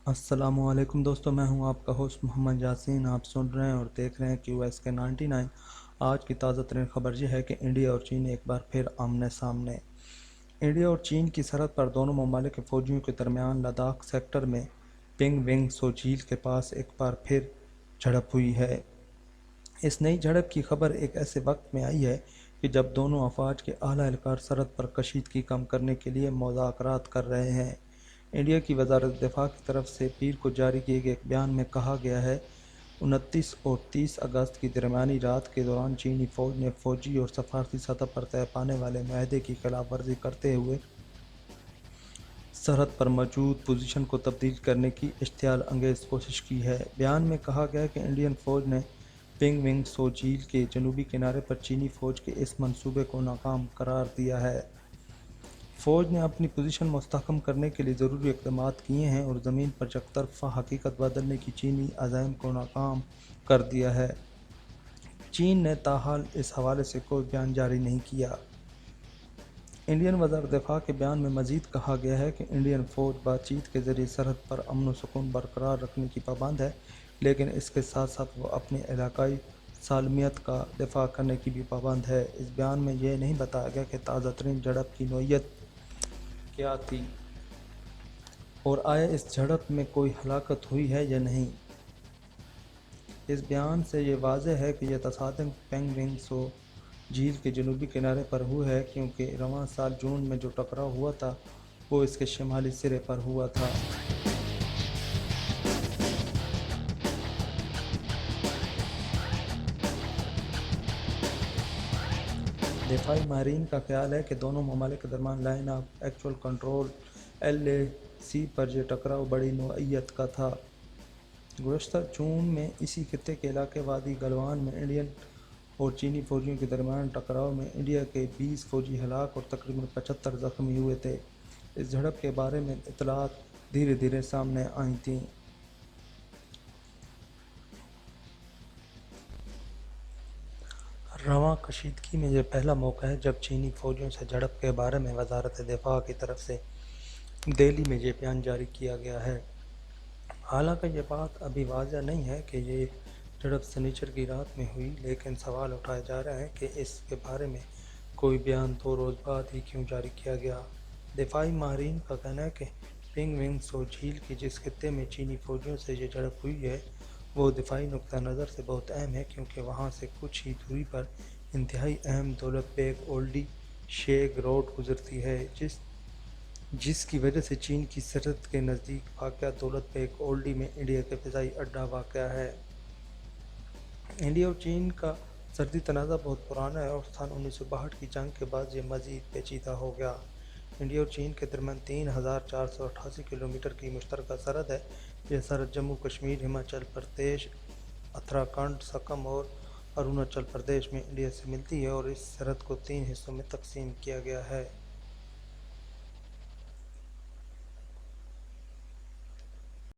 السلام علیکم دوستو، میں ہوں آپ کا ہوسٹ محمد یاسین۔ آپ سن رہے ہیں اور دیکھ رہے ہیں QSK 99۔ آج کی تازہ ترین خبر یہ ہے کہ انڈیا اور چین ایک بار پھر آمنے سامنے۔ انڈیا اور چین کی سرحد پر دونوں ممالک کے فوجیوں کے درمیان لداخ سیکٹر میں پنگ ونگ سو جھیل کے پاس ایک بار پھر جھڑپ ہوئی ہے۔ اس نئی جھڑپ کی خبر ایک ایسے وقت میں آئی ہے کہ جب دونوں افواج کے اعلیٰ اہلکار سرحد پر کشیدگی کم کرنے کے لیے مذاکرات کر رہے ہیں۔ انڈیا کی وزارت دفاع کی طرف سے پیر کو جاری کیے گئے ایک بیان میں کہا گیا ہے، 29 اور 30 اگست کی درمیانی رات کے دوران چینی فوج نے فوجی اور سفارتی سطح پر طے پانے والے معاہدے کی خلاف ورزی کرتے ہوئے سرحد پر موجود پوزیشن کو تبدیل کرنے کی اشتعال انگیز کوشش کی ہے۔ بیان میں کہا گیا کہ انڈین فوج نے پنگ ونگ سو جھیل کے جنوبی کنارے پر چینی فوج کے اس منصوبے کو ناکام قرار دیا ہے۔ فوج نے اپنی پوزیشن مستحکم کرنے کے لیے ضروری اقدامات کیے ہیں اور زمین پر یک طرفہ حقیقت بدلنے کی چینی عزائم کو ناکام کر دیا ہے۔ چین نے تاحال اس حوالے سے کوئی بیان جاری نہیں کیا۔ انڈین وزارت دفاع کے بیان میں مزید کہا گیا ہے کہ انڈین فوج بات چیت کے ذریعے سرحد پر امن و سکون برقرار رکھنے کی پابند ہے، لیکن اس کے ساتھ ساتھ وہ اپنی علاقائی سالمیت کا دفاع کرنے کی بھی پابند ہے۔ اس بیان میں یہ نہیں بتایا گیا کہ تازہ ترین جھڑپ کی نوعیت کیا تھی اور آیا اس جھڑپ میں کوئی ہلاکت ہوئی ہے یا نہیں۔ اس بیان سے یہ واضح ہے کہ یہ تصادم پنگ ونگ سو جھیل کے جنوبی کنارے پر ہوا ہے، کیونکہ رواں سال جون میں جو ٹکراؤ ہوا تھا وہ اس کے شمالی سرے پر ہوا تھا۔ دفاعی ماہرین کا خیال ہے کہ دونوں ممالک کے درمیان line of actual control LAC پر یہ ٹکراؤ بڑی نوعیت کا تھا۔ گزشتہ جون میں اسی خطے کے علاقے وادی گلوان میں انڈین اور چینی فوجیوں کے درمیان ٹکراؤ میں انڈیا کے 20 فوجی ہلاک اور تقریباً 75 زخمی ہوئے تھے۔ اس جھڑپ کے بارے میں اطلاعات دھیرے دھیرے سامنے آئی تھیں۔ رواں کشیدگی میں یہ پہلا موقع ہے جب چینی فوجیوں سے جھڑپ کے بارے میں وزارت دفاع کی طرف سے دہلی میں یہ بیان جاری کیا گیا ہے۔ حالانکہ یہ بات ابھی واضح نہیں ہے کہ یہ جھڑپ سنیچر کی رات میں ہوئی، لیکن سوال اٹھائے جا رہے ہیں کہ اس کے بارے میں کوئی بیان 2 روز بعد ہی کیوں جاری کیا گیا۔ دفاعی ماہرین کا کہنا ہے کہ پنگ ونگ سو جھیل کی جس خطے میں چینی فوجیوں سے یہ جھڑپ ہوئی ہے وہ دفاعی نقطہ نظر سے بہت اہم ہے، کیونکہ وہاں سے کچھ ہی دوری پر انتہائی اہم دولت بیگ اولڈی شیگ روڈ گزرتی ہے، جس کی وجہ سے چین کی سرحد کے نزدیک واقع دولت بیگ اولڈی میں انڈیا کا فضائی اڈہ واقع ہے۔ انڈیا اور چین کا سرحدی تنازع بہت پرانا ہے اور سن 1962 کی جنگ کے بعد یہ مزید پیچیدہ ہو گیا۔ انڈیا اور چین کے درمیان 3488 کلومیٹر کی مشترکہ سرحد ہے۔ یہ سرحد جموں کشمیر، ہماچل پردیش، اتراکھنڈ، سکم اور اروناچل پردیش میں انڈیا سے ملتی ہے اور اس سرحد کو 3 حصوں میں تقسیم کیا گیا ہے۔